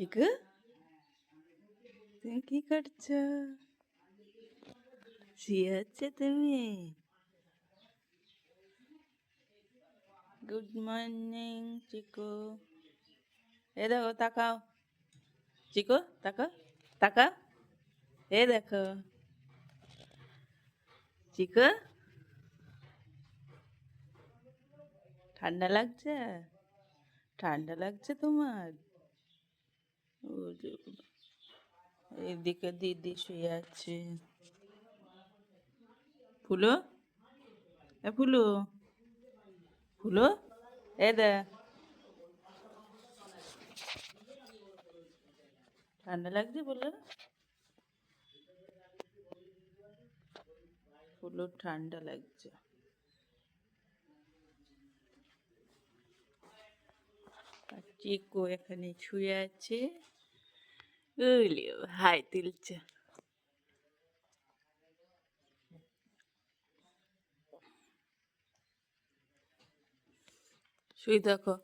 চিকু তুমি কি করছো? শুয়ে আছো তুমি? গুড মর্নিং চিকু। এ দেখো তাকাও, চিকু তাকাও তাকাও, এ দেখো চিকু। ঠান্ডা লাগছে? ঠান্ডা লাগছে তোমার? এইদিকে দিদি শুয়ে আছে। ফুলো, এ ফুলো, ফুলো, এ দে। ঠান্ডা লাগছে বলো? ফুলোর ঠান্ডা লাগছে। আর চিকু এখানে শুয়ে আছে, হাই তুলছে। শুই দেখো।